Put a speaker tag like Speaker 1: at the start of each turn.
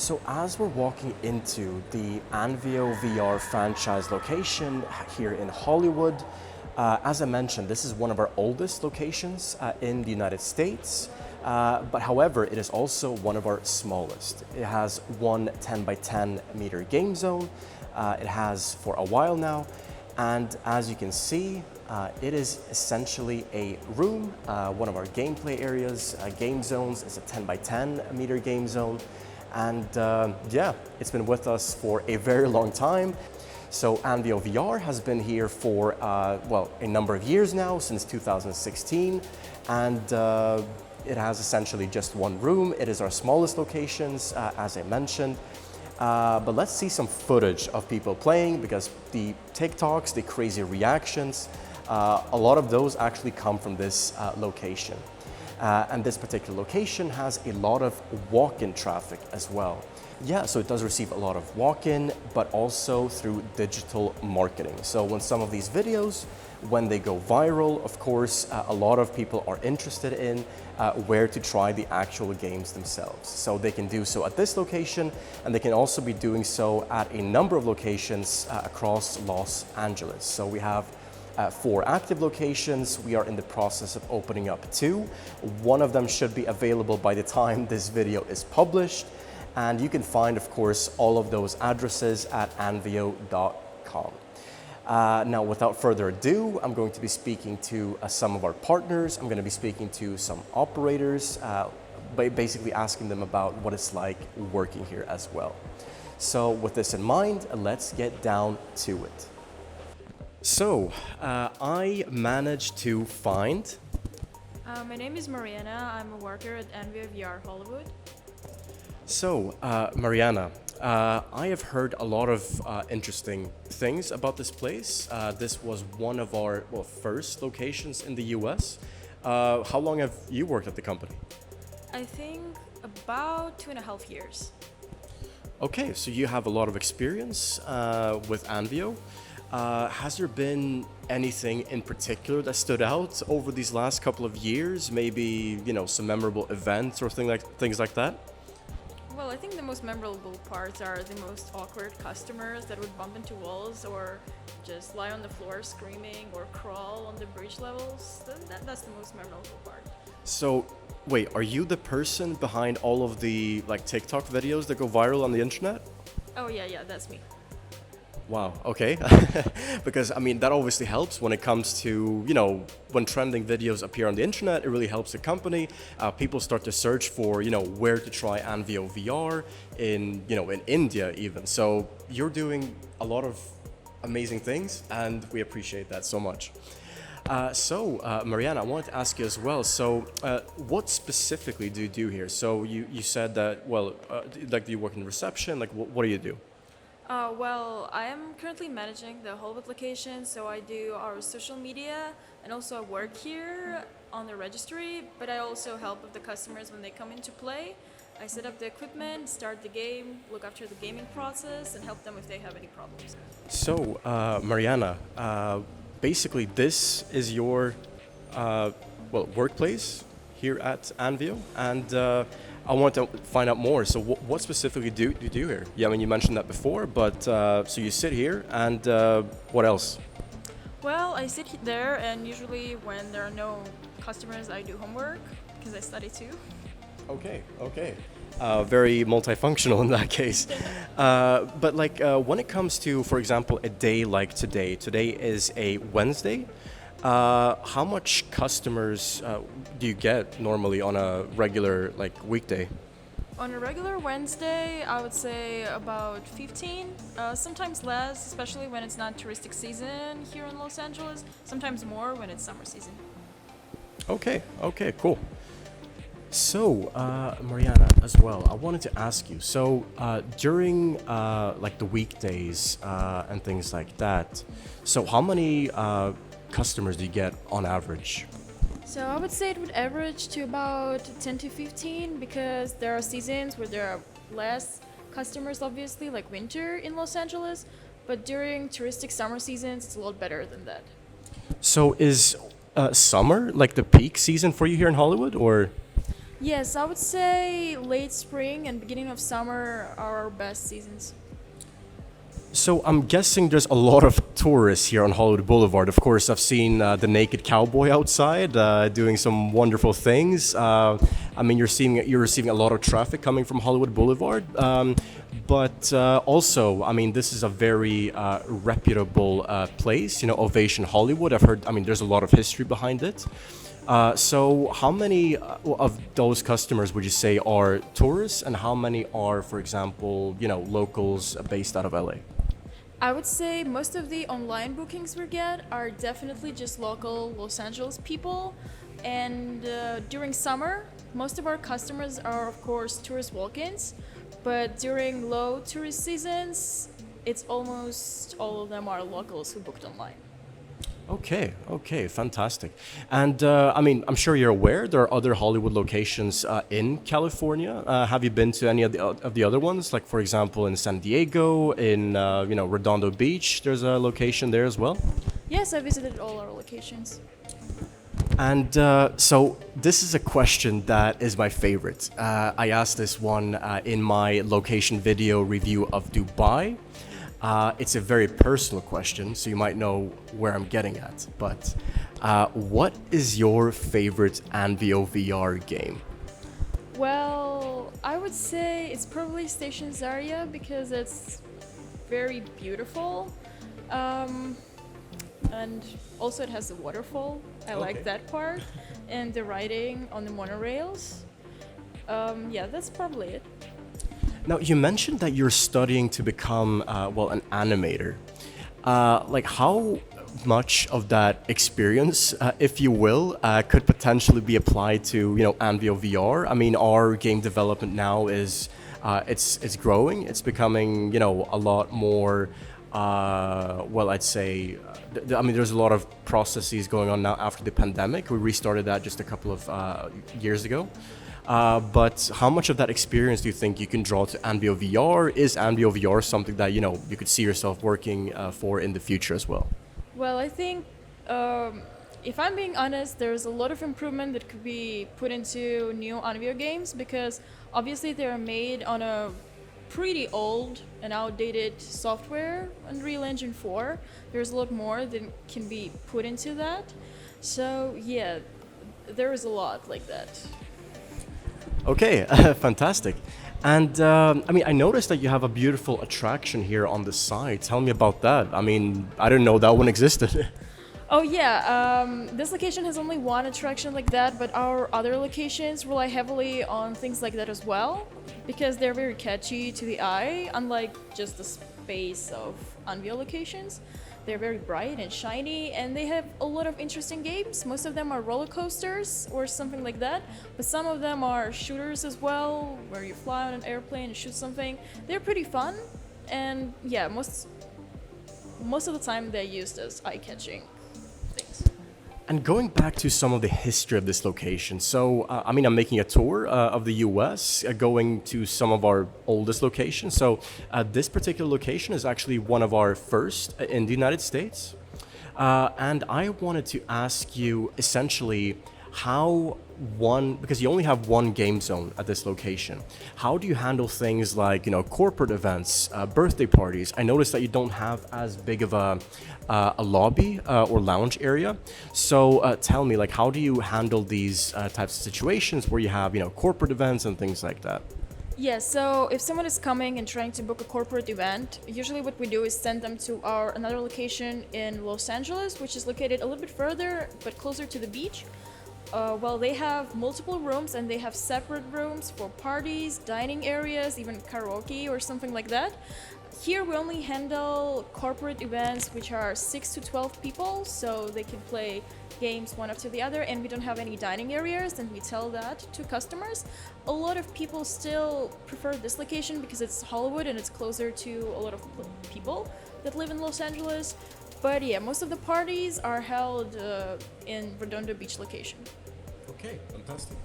Speaker 1: So as we're walking into the ANVIO VR franchise location here in Hollywood, as I mentioned, this is one of our oldest locations in the United States. But however, it is also one of our smallest. It has one 10 by 10 meter game zone. It has for a while now. And as you can see, it is essentially a room, one of our gameplay areas, game zones. It's a 10 by 10 meter game zone. And yeah, it's been with us for a very long time. So ANVIO VR has been here for, well, a number of years now, since 2016. And it has essentially just one room. It is our smallest locations, as I mentioned. But let's see some footage of people playing, because the TikToks, the crazy reactions, a lot of those actually come from this location. And this particular location has a lot of walk-in traffic as well. Yeah, so it does receive a lot of walk-in, but also through digital marketing. So when some of these videos, when they go viral, of course, a lot of people are interested in where to try the actual games themselves. So they can do so at this location, and they can also be doing so at a number of locations across Los Angeles. So we have 4 active locations. We are in the process of opening up 2. One of them should be available by the time this video is published. And you can find, of course, all of those addresses at anvio.com. Now, without further ado, I'm going to be speaking to some of our partners. I'm going to be speaking to some operators, basically asking them about what it's like working here as well. So with this in mind, let's get down to it. So, I managed to find...
Speaker 2: My name is Mariana. I'm a worker at ANVIO VR Hollywood.
Speaker 1: So, Mariana, I have heard a lot of interesting things about this place. This was one of our first locations in the US. How long have you worked at the company?
Speaker 2: I think about 2.5 years.
Speaker 1: Okay, so you have a lot of experience with ANVIO. Has there been anything in particular that stood out over these last couple of years? Maybe, you know, some memorable events or things like that?
Speaker 2: Well, I think the most memorable parts are the most awkward customers that would bump into walls or just lie on the floor screaming or crawl on the bridge levels. That's the most memorable part.
Speaker 1: So, wait, are you the person behind all of the TikTok videos that go viral on the internet?
Speaker 2: Oh yeah, that's me.
Speaker 1: Wow, okay. Because, I mean, that obviously helps when it comes to, you know, when trending videos appear on the internet, it really helps the company. People start to search for, you know, where to try ANVIO VR in, you know, in India even. So you're doing a lot of amazing things, and we appreciate that so much. Mariana, I wanted to ask you as well. So, what specifically do you do here? So you said that, well, do you work in reception? What do you do?
Speaker 2: Well, I am currently managing the Hollywood location, so I do our social media, and also I work here on the registry, but I also help with the customers when they come in to play. I set up the equipment, start the game, look after the gaming process, and help them if they have any problems.
Speaker 1: So, Mariana, basically this is your workplace here at ANVIO, and I want to find out more. So what specifically do you do here? Yeah, I mean, you mentioned that before, but so you sit here, and what else?
Speaker 2: Well, I sit there, and usually when there are no customers, I do homework, because I study too.
Speaker 1: Okay. Very multifunctional in that case. But when it comes to, for example, a day like today is a Wednesday. How much customers do you get normally on a regular weekday?
Speaker 2: On a regular Wednesday, I would say about 15, sometimes less, especially when it's not touristic season here in Los Angeles, sometimes more when it's summer season.
Speaker 1: Okay, cool. So, Mariana, as well, I wanted to ask you, so during the weekdays and things like that, so how many customers do you get on average?
Speaker 2: So I would say it would average to about 10 to 15, because there are seasons where there are less customers, obviously, like winter in Los Angeles, but during touristic summer seasons, it's a lot better than that.
Speaker 1: So is summer the peak season for you here in Hollywood, or?
Speaker 2: Yes, I would say late spring and beginning of summer are our best seasons.
Speaker 1: So I'm guessing there's a lot of tourists here on Hollywood Boulevard. Of course, I've seen the naked cowboy outside doing some wonderful things. I mean, you're receiving a lot of traffic coming from Hollywood Boulevard. But also, I mean, this is a very reputable place. You know, Ovation Hollywood. I've heard. I mean, there's a lot of history behind it. So, how many of those customers would you say are tourists, and how many are, for example, you know, locals based out of LA?
Speaker 2: I would say most of the online bookings we get are definitely just local Los Angeles people. And during summer, most of our customers are, of course, tourist walk-ins. But during low tourist seasons, it's almost all of them are locals who booked online.
Speaker 1: Okay, okay, fantastic. And I mean, I'm sure you're aware there are other Hollywood locations in California. Have you been to any of the other ones? Like, for example, in San Diego, in you know, Redondo Beach, there's a location there as well.
Speaker 2: Yes, I visited all our locations.
Speaker 1: And so this is a question that is my favorite. I asked this one in my location video review of Dubai. It's a very personal question, so you might know where I'm getting at. But what is your favorite ANVIO VR game?
Speaker 2: Well, I would say it's probably Station Zarya because it's very beautiful. And also it has a waterfall. I like that part. And the riding on the monorails. Yeah, that's probably it.
Speaker 1: Now, you mentioned that you're studying to become, well, an animator. Like, how much of that experience, if you will, could potentially be applied to, you know, ANVIO VR? I mean, our game development now is, it's growing. It's becoming, you know, a lot more, well, I'd say, I mean, there's a lot of processes going on now after the pandemic. We restarted that just a couple of years ago. But how much of that experience do you think you can draw to ANVIO VR? Is ANVIO VR something that, you know, you could see yourself working for in the future as well?
Speaker 2: Well, I think if I'm being honest, there's a lot of improvement that could be put into new ANVIO games because obviously they're made on a pretty old and outdated software, Unreal Engine 4. There's a lot more that can be put into that. So yeah, there is a lot like that.
Speaker 1: Okay, fantastic. And I mean, I noticed that you have a beautiful attraction here on the side. Tell me about that. I mean, I didn't know that one existed.
Speaker 2: Oh yeah, this location has only one attraction like that, but our other locations rely heavily on things like that as well, because they're very catchy to the eye, unlike just the space of ANVIO locations. They're very bright and shiny, and they have a lot of interesting games. Most of them are roller coasters or something like that, but some of them are shooters as well, where you fly on an airplane and shoot something. They're pretty fun, and yeah, most of the time they're used as eye-catching things.
Speaker 1: And going back to some of the history of this location, so I mean, I'm making a tour of the US, going to some of our oldest locations. So this particular location is actually one of our first in the United States. And I wanted to ask you essentially how because you only have one game zone at this location, how do you handle things like, you know, corporate events, birthday parties? I noticed that you don't have as big of a lobby or lounge area. So tell me, like, how do you handle these types of situations where you have, you know, corporate events and things like that?
Speaker 2: Yeah, so if someone is coming and trying to book a corporate event, usually what we do is send them to our another location in Los Angeles, which is located a little bit further but closer to the beach. Well, they have multiple rooms and they have separate rooms for parties, dining areas, even karaoke or something like that. Here we only handle corporate events which are 6 to 12 people, so they can play games one after the other, and we don't have any dining areas, and we tell that to customers. A lot of people still prefer this location because it's Hollywood and it's closer to a lot of people that live in Los Angeles. But yeah, most of the parties are held in Redondo Beach location.
Speaker 1: Okay, fantastic.